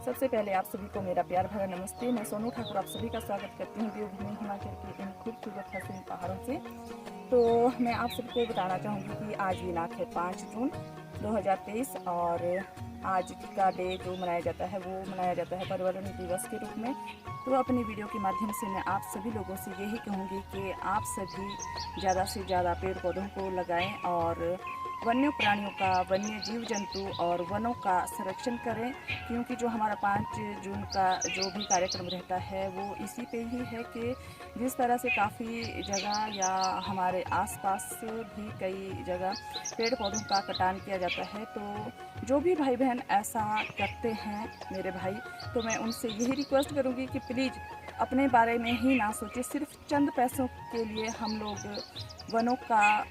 सबसे पहले आप सभी को मेरा प्यार भरा नमस्ते। मैं सोनू ठाकुर आप सभी का स्वागत करती हूँ देवभूमि हिमाचल के इन खूबसूरत हसीन पहाड़ों से। तो मैं आप सबको बताना चाहूँगी कि आज दिनांक है 5 जून 2023 और आज का डे जो मनाया जाता है वो मनाया जाता है पर्यावरण दिवस के रूप में। तो अपनी वीडियो के माध्यम से मैं आप सभी लोगों से यही कहूँगी कि आप सभी ज़्यादा से ज़्यादा पेड़ पौधों को लगाएं और वन्य प्राणियों का, वन्य जीव जंतु और वनों का संरक्षण करें, क्योंकि जो हमारा 5 जून का जो भी कार्यक्रम रहता है वो इसी पे ही है कि जिस तरह से काफ़ी जगह या हमारे आसपास भी कई जगह पेड़ पौधों का कटान किया जाता है। तो जो भी भाई बहन ऐसा करते हैं मेरे भाई, तो मैं उनसे यही रिक्वेस्ट करूँगी कि प्लीज़ अपने बारे में ही ना सोचें। सिर्फ चंद पैसों के लिए हम लोग वनों का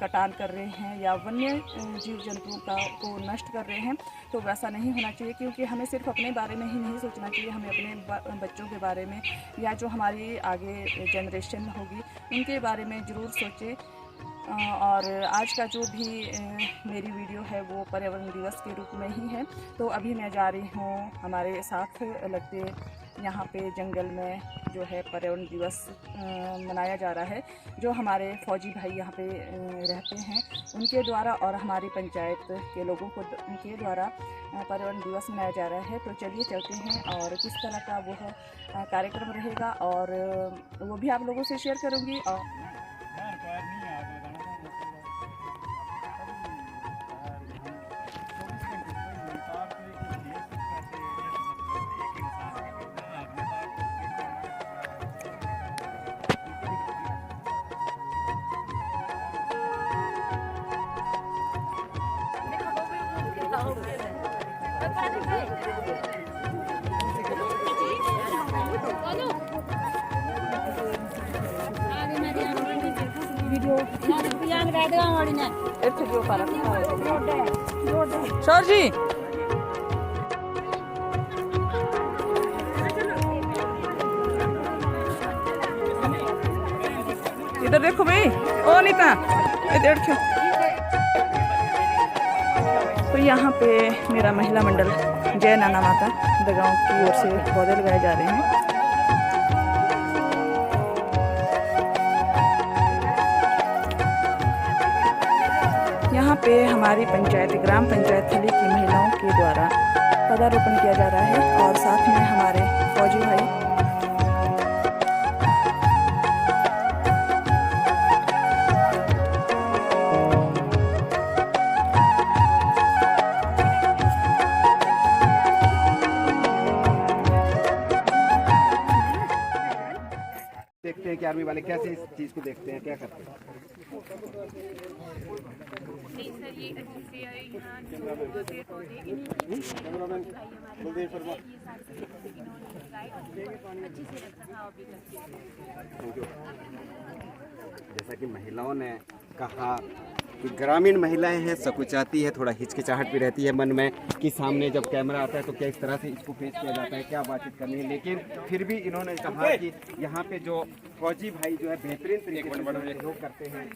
कटान कर रहे हैं या वन्य जीव जंतुओं को नष्ट कर रहे हैं, तो वैसा नहीं होना चाहिए। क्योंकि हमें सिर्फ अपने बारे में ही नहीं सोचना चाहिए, हमें अपने बच्चों के बारे में या जो हमारी आगे जनरेशन होगी उनके बारे में ज़रूर सोचें। और आज का जो भी मेरी वीडियो है वो पर्यावरण दिवस के रूप में ही है। तो अभी मैं जा रही हूँ हमारे साथ लगते यहाँ पे जंगल में जो है पर्यावरण दिवस मनाया जा रहा है, जो हमारे फौजी भाई यहाँ पे रहते हैं उनके द्वारा और हमारी पंचायत के लोगों को उनके द्वारा पर्यावरण दिवस मनाया जा रहा है। तो चलिए चलते हैं और किस तरह का वो कार्यक्रम रहेगा और वो भी आप लोगों से शेयर करूँगी। और सर जी इधर देखो भाई, ओ नीता इधर देखो। तो यहाँ पे मेरा महिला मंडल जय नाना माता दगांव की ओर से पौधे लगाए जा रहे हैं। यहाँ पे हमारी पंचायत ग्राम पंचायत थली की महिलाओं के द्वारा पौधारोपण किया जा रहा है और साथ में हमारे फौजी भाई देखते हैं कि आर्मी वाले कैसे इस चीज को देखते हैं, क्या करते हैं। जैसा कि महिलाओं ने कहा कि ग्रामीण महिलाएं हैं, सकुचाती है, थोड़ा हिचकिचाहट भी रहती है मन में कि सामने जब कैमरा आता है तो क्या इस तरह से इसको पेश किया जाता है, क्या बातचीत करनी है। लेकिन फिर भी इन्होंने कहा कि यहाँ पे जो फौजी भाई जो है बेहतरीन तरीके से सहयोग करते हैं।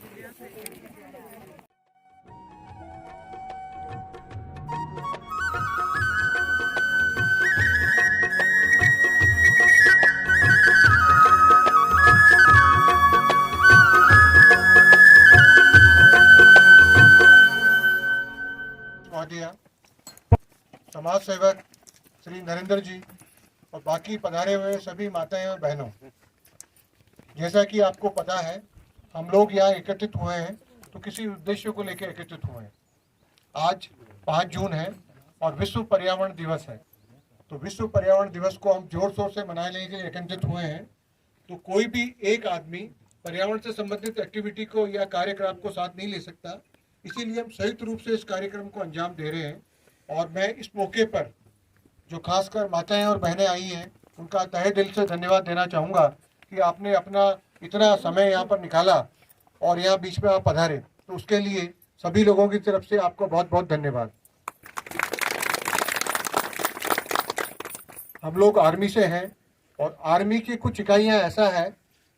समाज सेवक श्री नरेंद्र जी और बाकी पधारे हुए सभी माताएं और बहनों, जैसा कि आपको पता है हम लोग यहाँ एकत्रित हुए हैं तो किसी उद्देश्य को लेकर एकत्रित हुए हैं। आज 5 जून है और विश्व पर्यावरण दिवस है। तो विश्व पर्यावरण दिवस को हम जोर शोर से मनाने के लिए एकत्रित हुए हैं। तो कोई भी एक आदमी पर्यावरण से संबंधित एक्टिविटी को या कार्यक्रम को साथ नहीं ले सकता, इसीलिए हम संयुक्त रूप से इस कार्यक्रम को अंजाम दे रहे हैं। और मैं इस मौके पर जो खासकर माताएं और बहनें आई हैं उनका तहे दिल से धन्यवाद देना चाहूँगा कि आपने अपना इतना समय यहाँ पर निकाला और यहाँ बीच में आप पधारे, तो उसके लिए सभी लोगों की तरफ से आपको बहुत बहुत धन्यवाद। हम लोग आर्मी से हैं और आर्मी की कुछ इकाइयाँ ऐसा है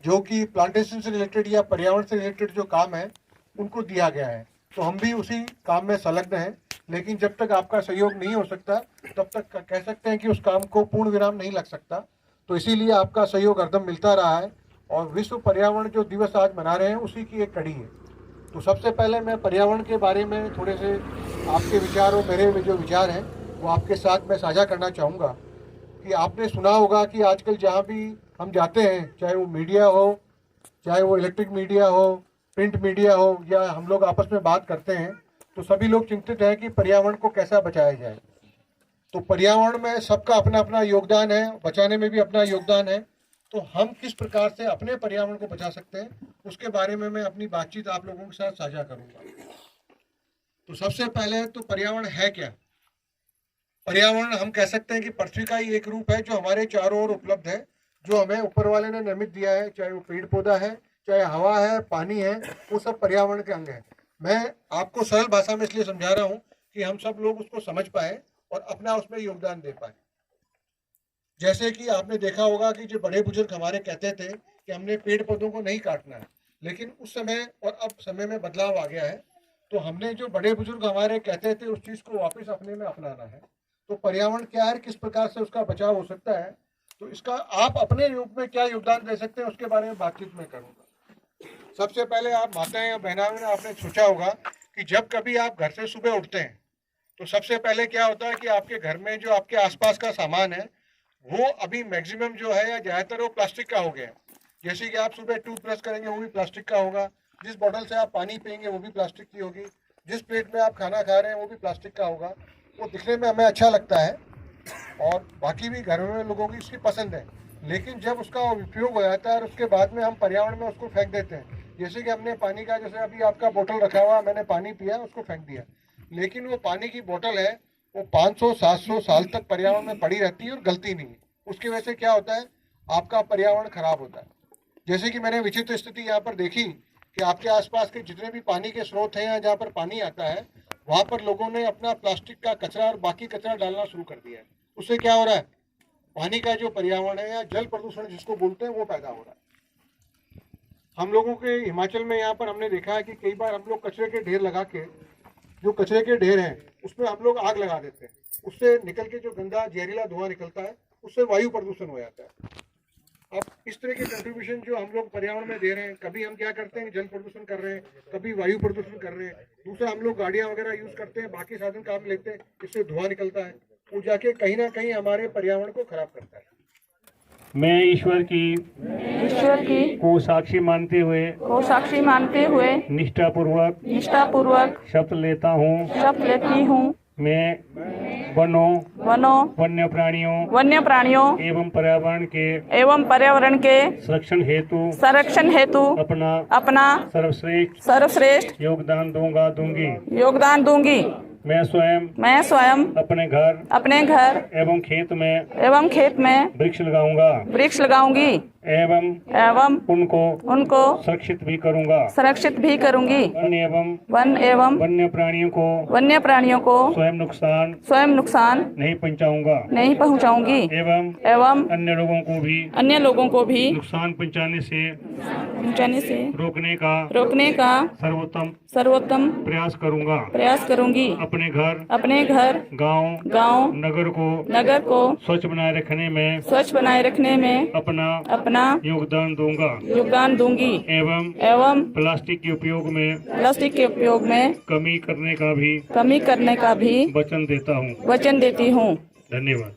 जो कि प्लांटेशन से रिलेटेड या पर्यावरण से रिलेटेड जो काम है उनको दिया गया है, तो हम भी उसी काम में संलग्न हैं। लेकिन जब तक आपका सहयोग नहीं हो सकता तब तक कह सकते हैं कि उस काम को पूर्ण विराम नहीं लग सकता। तो इसीलिए आपका सहयोग हरदम मिलता रहा है और विश्व पर्यावरण जो दिवस आज मना रहे हैं उसी की एक कड़ी है। तो सबसे पहले मैं पर्यावरण के बारे में थोड़े से आपके विचार और मेरे जो विचार हैं वो आपके साथ मैं साझा करना चाहूँगा कि आपने सुना होगा कि आजकल जहाँ भी हम जाते हैं, चाहे वो मीडिया हो, चाहे वो इलेक्ट्रिक मीडिया हो, प्रिंट मीडिया हो, या हम लोग आपस में बात करते हैं तो सभी लोग चिंतित हैं कि पर्यावरण को कैसा बचाया जाए। तो पर्यावरण में सबका अपना अपना योगदान है, बचाने में भी अपना योगदान है। तो हम किस प्रकार से अपने पर्यावरण को बचा सकते हैं उसके बारे में मैं अपनी बातचीत आप लोगों के साथ साझा करूंगा। तो सबसे पहले तो पर्यावरण है क्या? पर्यावरण हम कह सकते हैं कि पृथ्वी का ही एक रूप है जो हमारे चारों ओर उपलब्ध है, जो हमें ऊपर वाले ने निर्मित दिया है। चाहे वो पेड़ पौधा है, चाहे हवा है, पानी है, वो सब पर्यावरण के अंग है। मैं आपको सरल भाषा में इसलिए समझा रहा हूँ कि हम सब लोग उसको समझ पाए और अपना उसमें योगदान दे पाए। जैसे कि आपने देखा होगा कि जो बड़े बुजुर्ग हमारे कहते थे कि हमने पेड़ पौधों को नहीं काटना है, लेकिन उस समय और अब समय में बदलाव आ गया है। तो हमने जो बड़े बुजुर्ग हमारे कहते थे उस चीज़ को वापस अपने में अपनाना है। तो पर्यावरण क्या है, किस प्रकार से उसका बचाव हो सकता है, तो इसका आप अपने रूप में क्या योगदान दे सकते हैं उसके बारे में बातचीत में करूँगा। सबसे पहले आप माताएं या बहनाओं ने आपने सोचा होगा कि जब कभी आप घर से सुबह उठते हैं तो सबसे पहले क्या होता है कि आपके घर में जो आपके आसपास का सामान है वो अभी मैक्सिमम जो है या ज़्यादातर वो प्लास्टिक का हो गया है। जैसे कि आप सुबह टूथब्रश करेंगे वो भी प्लास्टिक का होगा, जिस बोतल से आप पानी पियेंगे वो भी प्लास्टिक की होगी, जिस प्लेट में आप खाना खा रहे हैं वो भी प्लास्टिक का होगा। वो दिखने में हमें अच्छा लगता है और बाकी भी घर में लोगों की इसकी पसंद है, लेकिन जब उसका उपयोग हो जाता है और उसके बाद में हम पर्यावरण में उसको फेंक देते हैं। जैसे कि हमने पानी का, जैसे अभी आपका बोतल रखा हुआ, मैंने पानी पिया उसको फेंक दिया, लेकिन वो पानी की बोतल है वो 500-700 साल तक पर्यावरण में पड़ी रहती है और गलती नहीं है। उसकी वजह से क्या होता है, आपका पर्यावरण खराब होता है। जैसे कि मैंने विचित्र स्थिति यहाँ पर देखी कि आपके आसपास के जितने भी पानी के स्रोत हैं या जहाँ पर पानी आता है वहाँ पर लोगों ने अपना प्लास्टिक का कचरा और बाकी कचरा डालना शुरू कर दिया है। उससे क्या हो रहा है, पानी का जो पर्यावरण है या जल प्रदूषण जिसको बोलते हैं वो पैदा हो रहा है। हम लोगों के हिमाचल में यहाँ पर हमने देखा है कि कई बार हम लोग कचरे के ढेर लगा के, जो कचरे के ढेर हैं उसमें हम लोग आग लगा देते हैं, उससे निकल के जो गंदा जहरीला धुआं निकलता है उससे वायु प्रदूषण हो जाता है। अब इस तरह के कंट्रीब्यूशन जो हम लोग पर्यावरण में दे रहे हैं, कभी हम क्या करते हैं जल प्रदूषण कर रहे हैं, कभी वायु प्रदूषण कर रहे हैं, दूसरा हम लोग गाड़ियां वगैरह यूज करते हैं, बाकी साधन काम लेते हैं, इससे धुआं निकलता है, वो जाके कहीं ना कहीं हमारे पर्यावरण को खराब करता है। मैं ईश्वर की को साक्षी मानते हुए निष्ठापूर्वक शपथ लेती हूँ मैं वनों वन्य प्राणियों एवं पर्यावरण के संरक्षण हेतु अपना सर्वश्रेष्ठ योगदान दूंगी। मैं स्वयं अपने घर एवं खेत में वृक्ष लगाऊंगी एवं उनको सुरक्षित भी करूंगी। वन एवं वन्य प्राणियों को स्वयं नुकसान नहीं पहुंचाऊंगी एवं अन्य लोगों को भी नुकसान पहुंचाने से रोकने का सर्वोत्तम प्रयास करूंगी। अपने घर गांव नगर को स्वच्छ बनाए रखने में अपना योगदान दूंगी एवं प्लास्टिक के उपयोग में कमी करने का भी वचन देती हूँ। धन्यवाद।